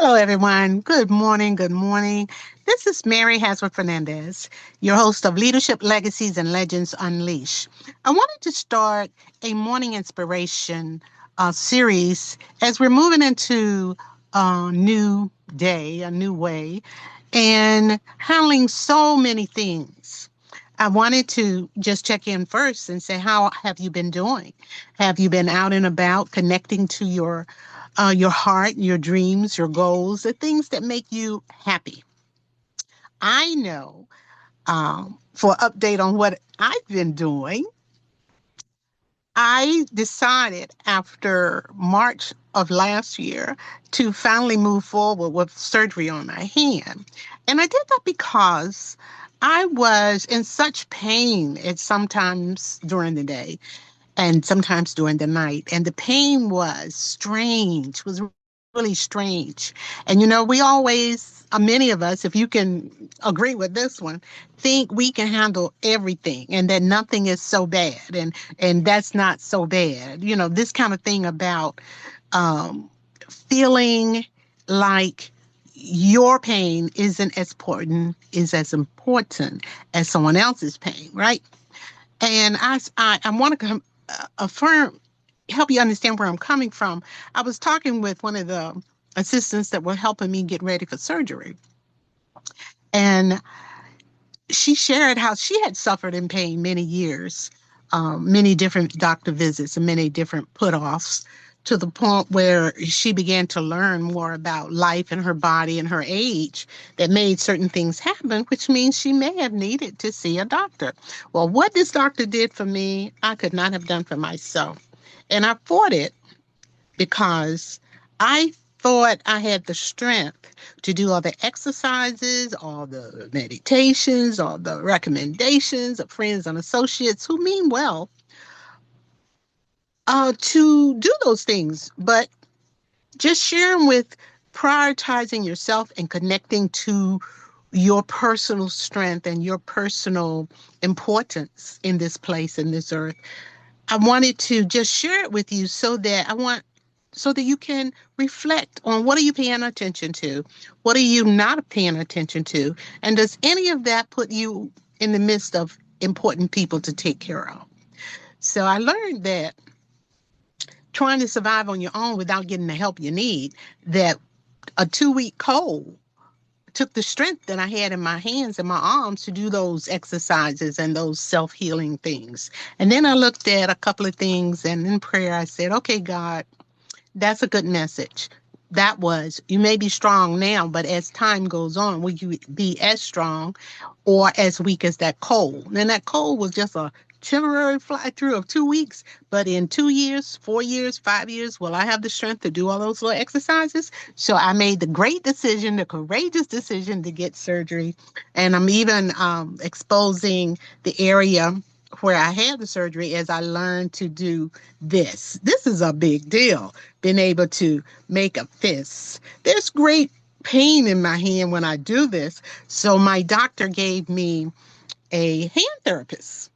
Hello, everyone. Good morning. Good morning. This is Mary H Fernandez, your host of Leadership Legacies and Legends Unleashed. I wanted to start a morning inspiration series as we're moving into a new day, a new way, and handling so many things. I wanted to just check in first and say, how have you been doing? Have you been out and about connecting to your heart, your dreams, your goals, the things that make you happy? I know for update on what I've been doing, I decided after March of last year to finally move forward with surgery on my hand. And I did that because I was in such pain at sometimes during the day and sometimes during the night. And the pain was strange, was really strange. And we always, many of us, if you can agree with this one, think we can handle everything and that nothing is so bad. And that's not so bad. This kind of thing about feeling like your pain isn't as important, is as important as someone else's pain, right? And I want to affirm, help you understand where I'm coming from. I was talking with one of the assistants that were helping me get ready for surgery, and she shared how she had suffered in pain many years, many different doctor visits and many different put-offs, to the point where she began to learn more about life and her body and her age that made certain things happen, which means she may have needed to see a doctor. Well, what this doctor did for me, I could not have done for myself. And I fought it because I thought I had the strength to do all the exercises, all the meditations, all the recommendations of friends and associates who mean well, to do those things. But just sharing with prioritizing yourself and connecting to your personal strength and your personal importance in this place, in this earth. I wanted to just share it with you so that you can reflect on, what are you paying attention to? What are you not paying attention to? And does any of that put you in the midst of important people to take care of? So I learned that trying to survive on your own without getting the help you need, that a 2-week cold took the strength that I had in my hands and my arms to do those exercises and those self-healing things. And then I looked at a couple of things, and in prayer I said, okay, God, that's a good message. That was, you may be strong now, but as time goes on, will you be as strong or as weak as that cold? And that cold was just a temporary fly through of 2 weeks, but in 2 years, 4 years, 5 years, will I have the strength to do all those little exercises? So I made the great decision, the courageous decision to get surgery. And I'm even exposing the area where I had the surgery as I learned to do this. This is a big deal, being able to make a fist. There's great pain in my hand when I do this. So my doctor gave me a hand therapist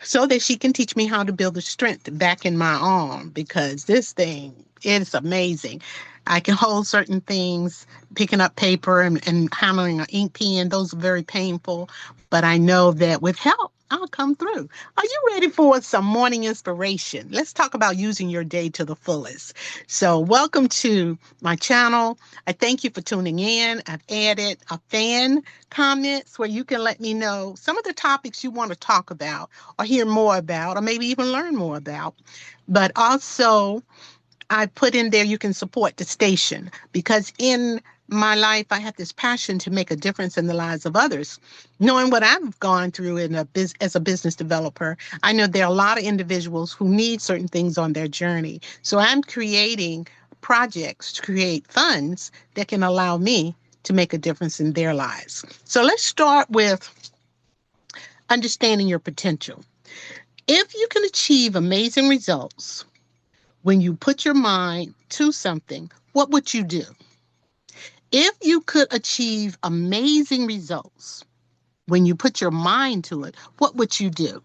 so that she can teach me how to build the strength back in my arm, because this thing is amazing. I can hold certain things, picking up paper and handling an ink pen. Those are very painful, but I know that with help, I'll come through. Are you ready for some morning inspiration? Let's talk about using your day to the fullest. So, welcome to my channel. I thank you for tuning in. I've added a fan comments where you can let me know some of the topics you want to talk about or hear more about, or maybe even learn more about. But also, I put in there you can support the station, because in my life I have this passion to make a difference in the lives of others. Knowing what I've gone through as a business developer, I know there are a lot of individuals who need certain things on their journey. So I'm creating projects to create funds that can allow me to make a difference in their lives. So let's start with understanding your potential. If you can achieve amazing results when you put your mind to something, what would you do? If you could achieve amazing results when you put your mind to it, what would you do?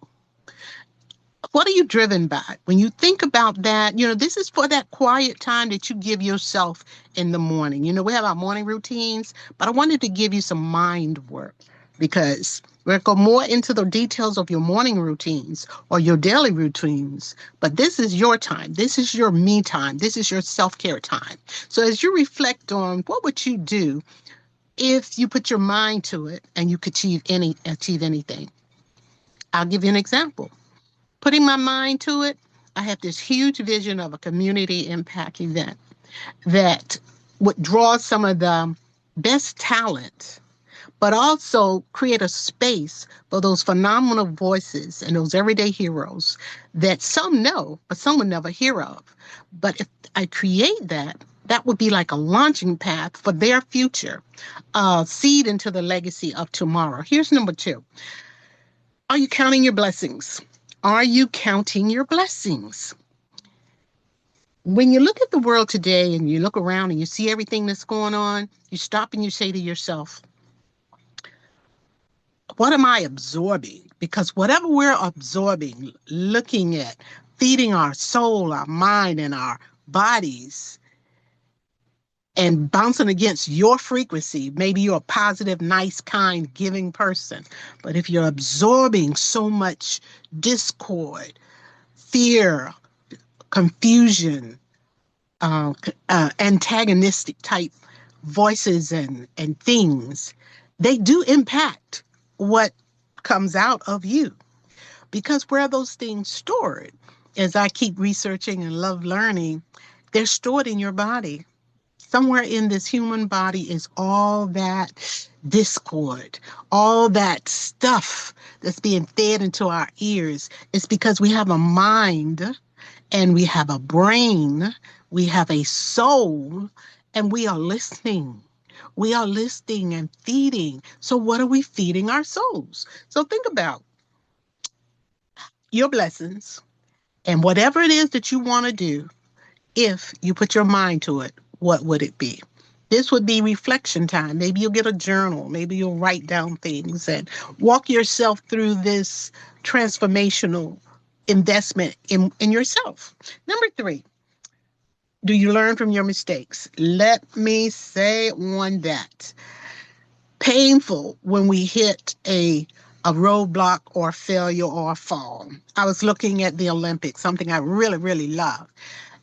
What are you driven by? When you think about that, this is for that quiet time that you give yourself in the morning. We have our morning routines, but I wanted to give you some mind work because we'll go more into the details of your morning routines or your daily routines. But this is your time. This is your me time. This is your self-care time. So as you reflect on what would you do if you put your mind to it and you could achieve anything. I'll give you an example. Putting my mind to it, I have this huge vision of a community impact event that would draw some of the best talent, but also create a space for those phenomenal voices and those everyday heroes that some know, but some would never hear of. But if I create that, that would be like a launching path for their future, seed into the legacy of tomorrow. Here's number 2. Are you counting your blessings? Are you counting your blessings? When you look at the world today and you look around and you see everything that's going on, you stop and you say to yourself, what am I absorbing? Because whatever we're absorbing, looking at, feeding our soul, our mind, and our bodies, and bouncing against your frequency, maybe you're a positive, nice, kind, giving person. But if you're absorbing so much discord, fear, confusion, antagonistic type voices and things, they do impact what comes out of you. Because where are those things stored? As I keep researching and love learning, they're stored in your body. Somewhere in this human body is all that discord, all that stuff that's being fed into our ears. It's because we have a mind and we have a brain, we have a soul, and we are listening. We are listening and feeding. So what are we feeding our souls? So think about your blessings and whatever it is that you want to do. If you put your mind to it, what would it be? This would be reflection time. Maybe you'll get a journal. Maybe you'll write down things and walk yourself through this transformational investment in yourself. Number 3, do you learn from your mistakes? Let me say on that. Painful when we hit a roadblock or failure or a fall. I was looking at the Olympics, something I really, really love.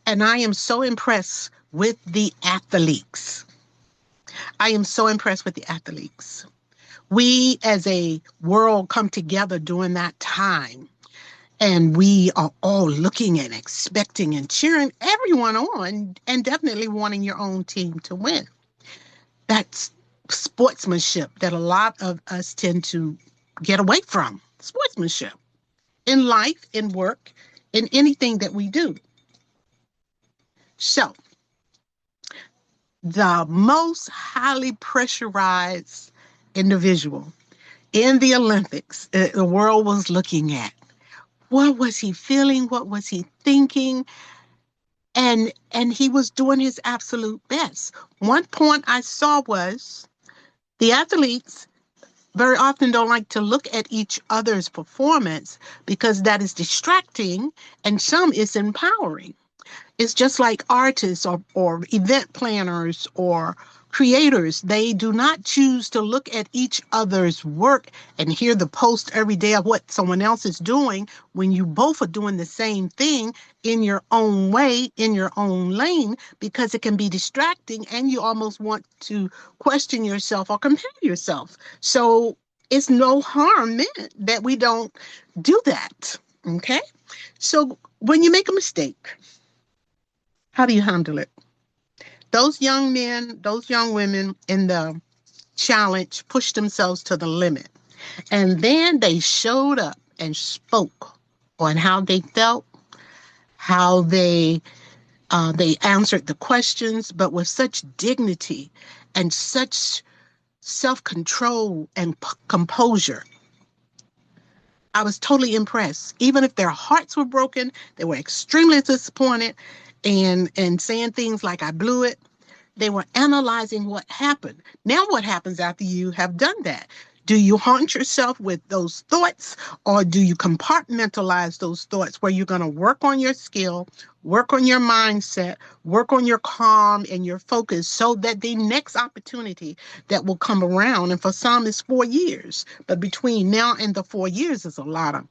And I am so impressed with the athletes. I am so impressed with the athletes. We as a world come together during that time. And we are all looking and expecting and cheering everyone on and definitely wanting your own team to win. That's sportsmanship that a lot of us tend to get away from. Sportsmanship in life, in work, in anything that we do. So, the most highly pressurized individual in the Olympics, the world was looking at. What was he feeling? What was he thinking? And he was doing his absolute best. One point I saw was the athletes very often don't like to look at each other's performance because that is distracting and some is empowering. It's just like artists or event planners or creators. They do not choose to look at each other's work and hear the post every day of what someone else is doing when you both are doing the same thing in your own way, in your own lane, because it can be distracting and you almost want to question yourself or compare yourself. So it's no harm meant that we don't do that. Okay? So when you make a mistake, how do you handle it? Those young men, those young women in the challenge pushed themselves to the limit. And then they showed up and spoke on how they felt, how they answered the questions, but with such dignity and such self-control and composure. I was totally impressed. Even if their hearts were broken, they were extremely disappointed and saying things like, I blew it. They were analyzing what happened. Now what happens after you have done that? Do you haunt yourself with those thoughts, or do you compartmentalize those thoughts where you're going to work on your skill, work on your mindset, work on your calm and your focus so that the next opportunity that will come around, and for some it's 4 years, but between now and the 4 years is a lot of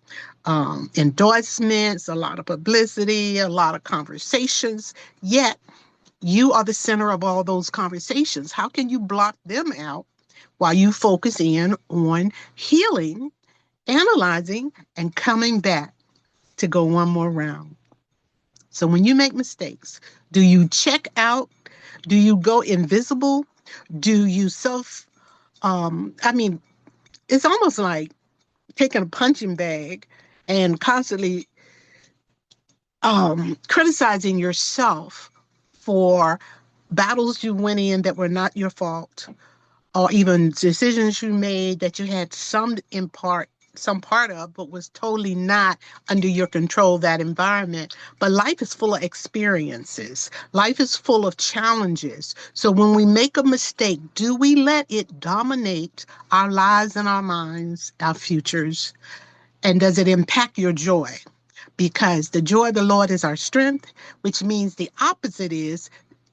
endorsements, a lot of publicity, a lot of conversations, yet you are the center of all those conversations. How can you block them out while you focus in on healing, analyzing, and coming back to go one more round? So when you make mistakes, do you check out? Do you go invisible? Do you I mean, it's almost like taking a punching bag and constantly criticizing yourself for battles you went in that were not your fault, or even decisions you made that you had some part of, but was totally not under your control, that environment. But life is full of experiences. Life is full of challenges. So when we make a mistake, do we let it dominate our lives and our minds, our futures? And does it impact your joy? Because the joy of the Lord is our strength, which means the opposite is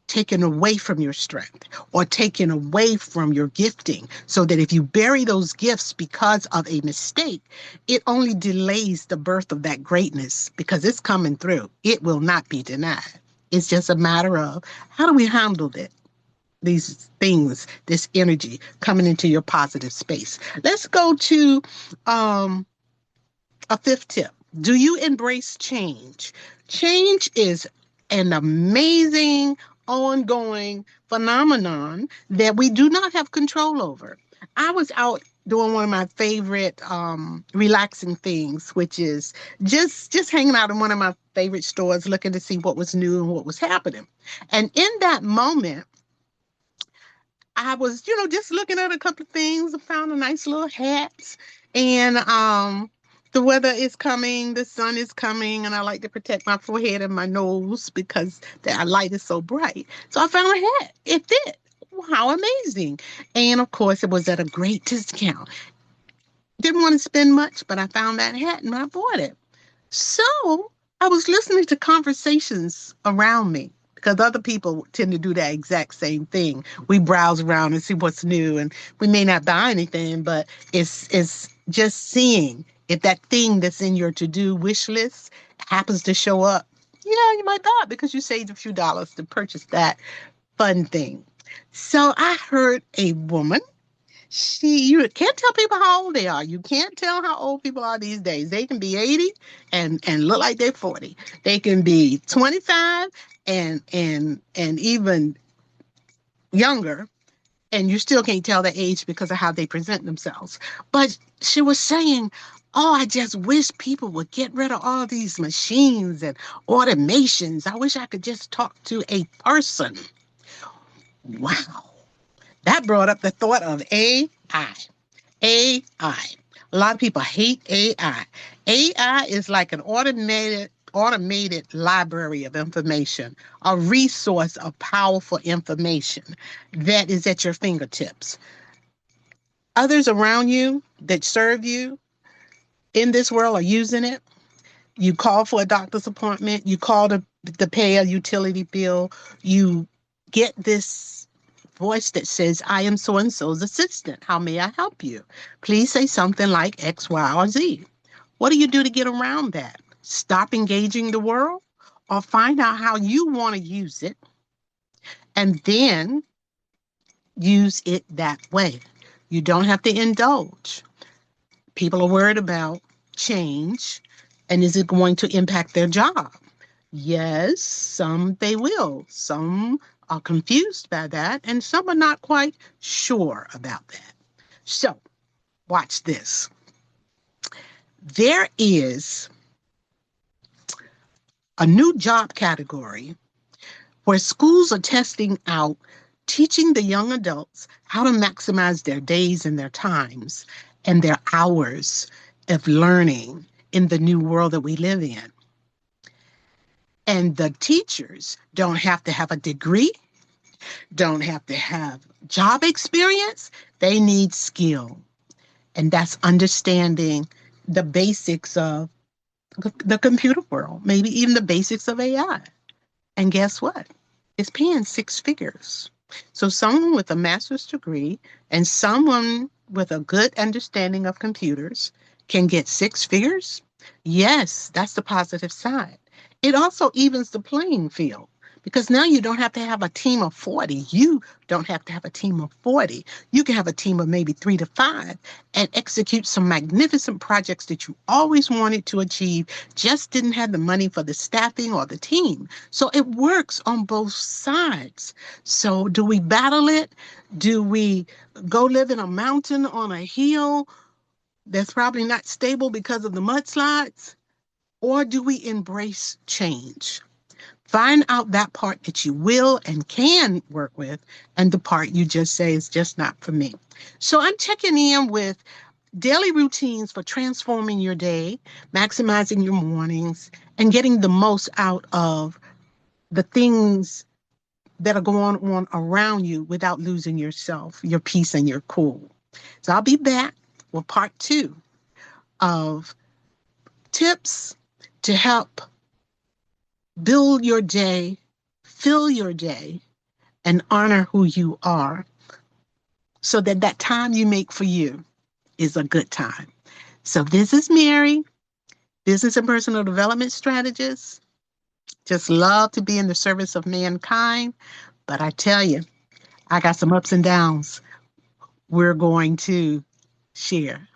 taken away from your strength or taken away from your gifting, so that if you bury those gifts because of a mistake, it only delays the birth of that greatness because it's coming through. It will not be denied. It's just a matter of how do we handle it? These things, this energy coming into your positive space. Let's go to a fifth tip. Do you embrace change? Change is an amazing, ongoing phenomenon that we do not have control over. I was out doing one of my favorite relaxing things, which is just hanging out in one of my favorite stores, looking to see what was new and what was happening. And in that moment, I was, just looking at a couple of things. I found a nice little hat, and the weather is coming, the sun is coming, and I like to protect my forehead and my nose because the light is so bright. So I found a hat. It fit. How amazing. And of course, it was at a great discount. Didn't want to spend much, but I found that hat and I bought it. So I was listening to conversations around me because other people tend to do that exact same thing. We browse around and see what's new, and we may not buy anything, but it's just seeing if that thing that's in your to-do wish list happens to show up. Yeah, you might buy it because you saved a few dollars to purchase that fun thing. So I heard a woman. You can't tell people how old they are. You can't tell how old people are these days. They can be 80 and look like they're 40. They can be 25 and even younger, and you still can't tell their age because of how they present themselves. But she was saying, oh, I just wish people would get rid of all these machines and automations. I wish I could just talk to a person. Wow. That brought up the thought of AI. AI. A lot of people hate AI. AI is like an automated library of information, a resource of powerful information that is at your fingertips. Others around you that serve you in this world are using it. You call for a doctor's appointment, you call to pay a utility bill, you get this voice that says, I am so and so's assistant. How may I help you? Please say something like X, Y, or Z. What do you do to get around that? Stop engaging the world, or find out how you want to use it and then use it that way. You don't have to indulge. People are worried about change, and is it going to impact their job? Yes, some they will. Some are confused by that, and some are not quite sure about that. So, watch this. There is a new job category where schools are testing out teaching the young adults how to maximize their days and their times and their hours of learning in the new world that we live in. And the teachers don't have to have a degree, don't have to have job experience. They need skill. And that's understanding the basics of the computer world, maybe even the basics of AI. And guess what? It's paying six figures. So someone with a master's degree and someone with a good understanding of computers can get six figures. Yes, that's the positive side. It also evens the playing field because now you don't have to have a team of 40. You don't have to have a team of 40. You can have a team of maybe 3 to 5 and execute some magnificent projects that you always wanted to achieve, just didn't have the money for the staffing or the team. So it works on both sides. So do we battle it? Do we go live in a mountain on a hill that's probably not stable because of the mudslides? Or do we embrace change? Find out that part that you will and can work with, and the part you just say is just not for me. So I'm checking in with daily routines for transforming your day, maximizing your mornings, and getting the most out of the things that are going on around you without losing yourself, your peace, and your cool. So I'll be back with part 2 of tips to help build your day, fill your day, and honor who you are so that that time you make for you is a good time. So this is Mary, business and personal development strategist. Just love to be in the service of mankind. But I tell you, I got some ups and downs we're going to share.